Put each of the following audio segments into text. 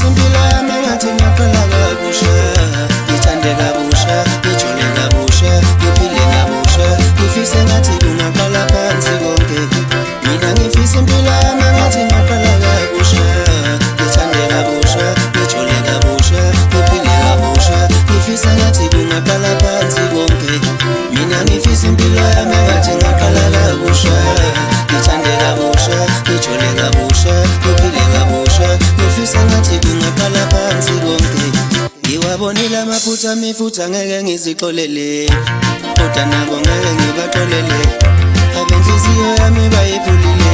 impilo yami engathi ngiyaqala kabusha, ngithande kabusha, ngijole kabusha, ngiphile kabusha, ngifise ngathi kungaqala phansi konke. Mina ngifisa impilo yami engathi ngiyaqala kabusha, ngithande kabusha, ngijole kabusha, ngiphile kabusha, ngifisa ngathi kungaqala phansi konke. Mina ngifisa impilo yami engathi ngiyaqala kabusha, ngithande kabusha, ngijole kabusha, ngiphile kabusha, ngifisa ngathi kungaqala phansi konke. Ngiwabonile amaphutha ami futhi angeke ngizixolele, kodwa nabo ngeke ngibaxolele. Abenhliziyo yami bayiphulile,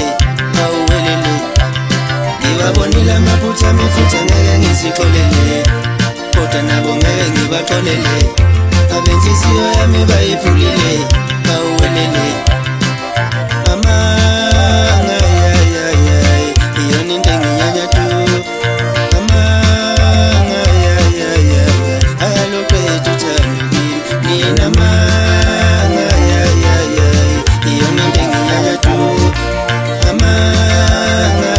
awuwelele. Ngiwabonile amaphutha ami futhi angeke ngizixolele, kodwa nabo ngeke ngibaxolele. Abenhliziyo yami bayiphulile, awuwelele. Amanga iyona into enginyanya tu. Amanga ayaloqeda uthando kimi. Nina amanga iyona into enginyanya tu. Amanga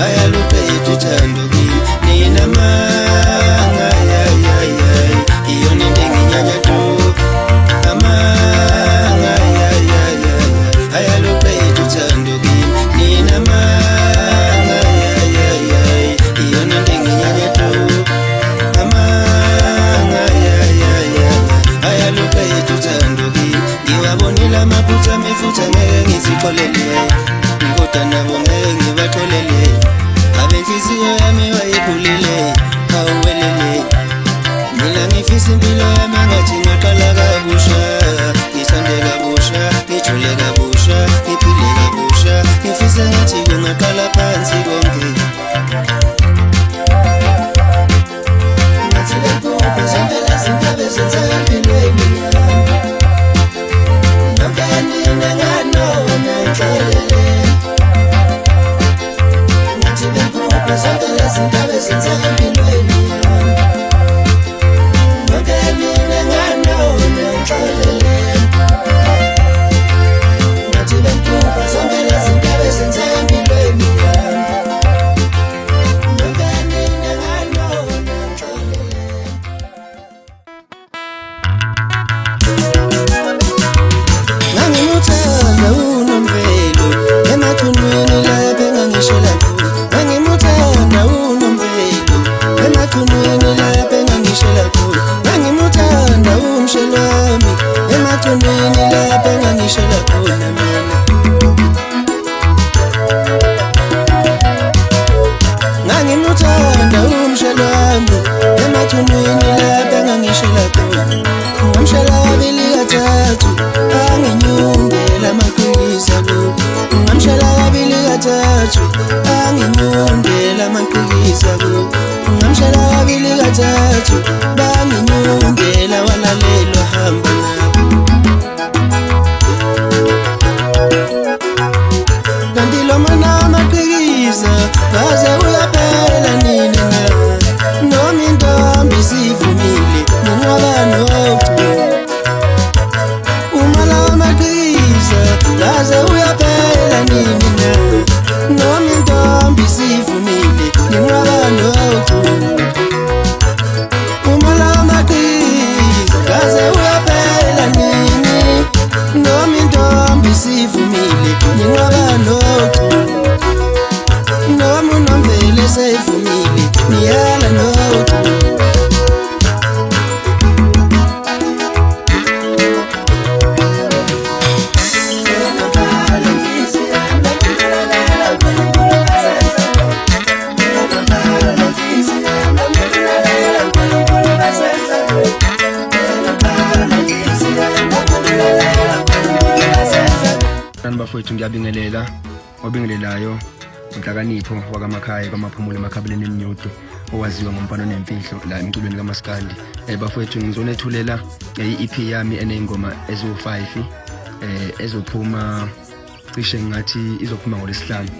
ayaloqeda uthando kimi. Nina amanga iyona into enginyanya tu. Amanga ayaloqeda uthando kimi. Nina amanga iyona into enginyanya tu. Amanga ayaloqeda uthando kimi. Ngiwabonile amaphutha ami futhi angeke ngizixolele, kodwa nabo ngeke ngibaxolele. Abenhliziyo yami bayiphulile, awuwelele. Mina ngifisa impilo yami engathi ngiyaqala kabusha, ngithande kabusha, ngijole kabusha, ngiphile kabusha, ngifisa ngathi kungaqala phansi konke. Ngathi lempupho zonke lezinto ebezenza empilweni yami, nonke nina nganona ngixolele. Ngathi lempupho zonke lezinto ebezenza empilweni yami, nonke nina nganona ngixolele. Ngathi lempupho zonke lezinto ebezenza empilweni yami, nonke nina nganona ngixolele. Ngangimuthanda unomvelo emathunweni lapho engangishela khona. Ngangimuthanda unomvelo emathunweni lapho engangishela khona. Ngangimuthanda umshelo wami emathunweni lapho engangishela khona mina. Ngangimuthanda umshelo wami emathunweni lapho engangishela khona. Ngamshela kabili kathathu anginyundela amaqhikisa kubo. Ngamshela kabili kathathu anginyundela amaqhikisa kubo. Ngamshela kabili kathathu banginyundela walalelwa hamba nabo. Kanti lo mwana amaqhikisa ngaze uyaphela nini na, noma intombi sivumile nginqaba nochu. Uma lawo maqhikisa ngaze uyaphela nini na, noma intombi sivumile nginqaba nochu. Uma lawo maqhikisa ngaze uyaphela nini, noma intombi sivumile nginqaba nochu. Noma unomvelo esevumile niyala nochu. Bafowethu ngiyabingelela obingelelayo uNhlakanipho wakamakhaya kwaMaphumulo emakhabeleni eMnyudo, owaziwa ngomfana onemfihlo la emculweni kaMaskandi. Bafowethu ngizonethulela i-EP yami eneyingoma ezo5 ezophuma cishe ngathi izophuma ngoLwesihlanu.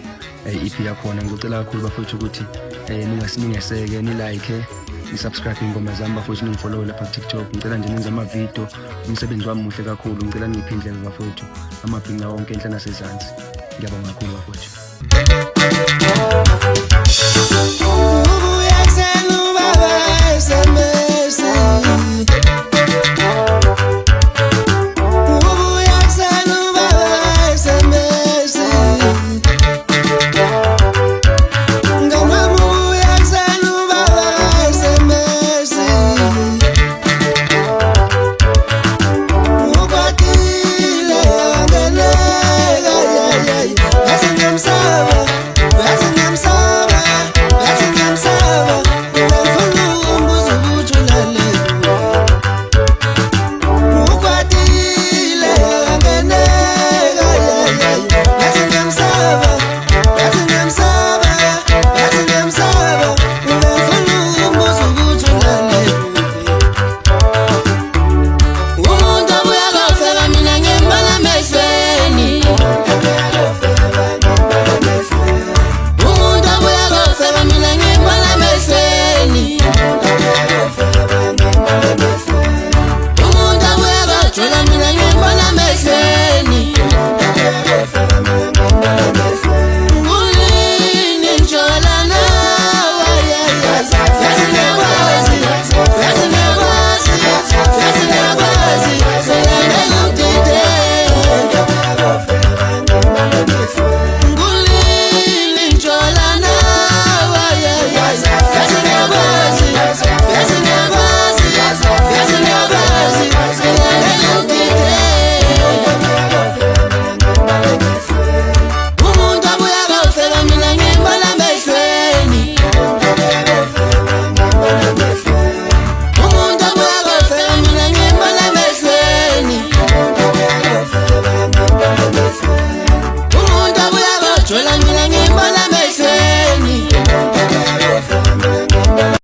I-EP yakhona ngicela kakhulu bafowethu ukuthi ningaseke, ni-like, ni-subscribe ingoma zami bafowethu, ningifollow lapha ku-TikTok. Ngicela nje nenze amavidiyo, umsebenzi wami muhle kakhulu. Ngicela niphindle bafowethu amabhinqa wonke enhla nasezansi. Ngiyabonga kakhulu bafowethu.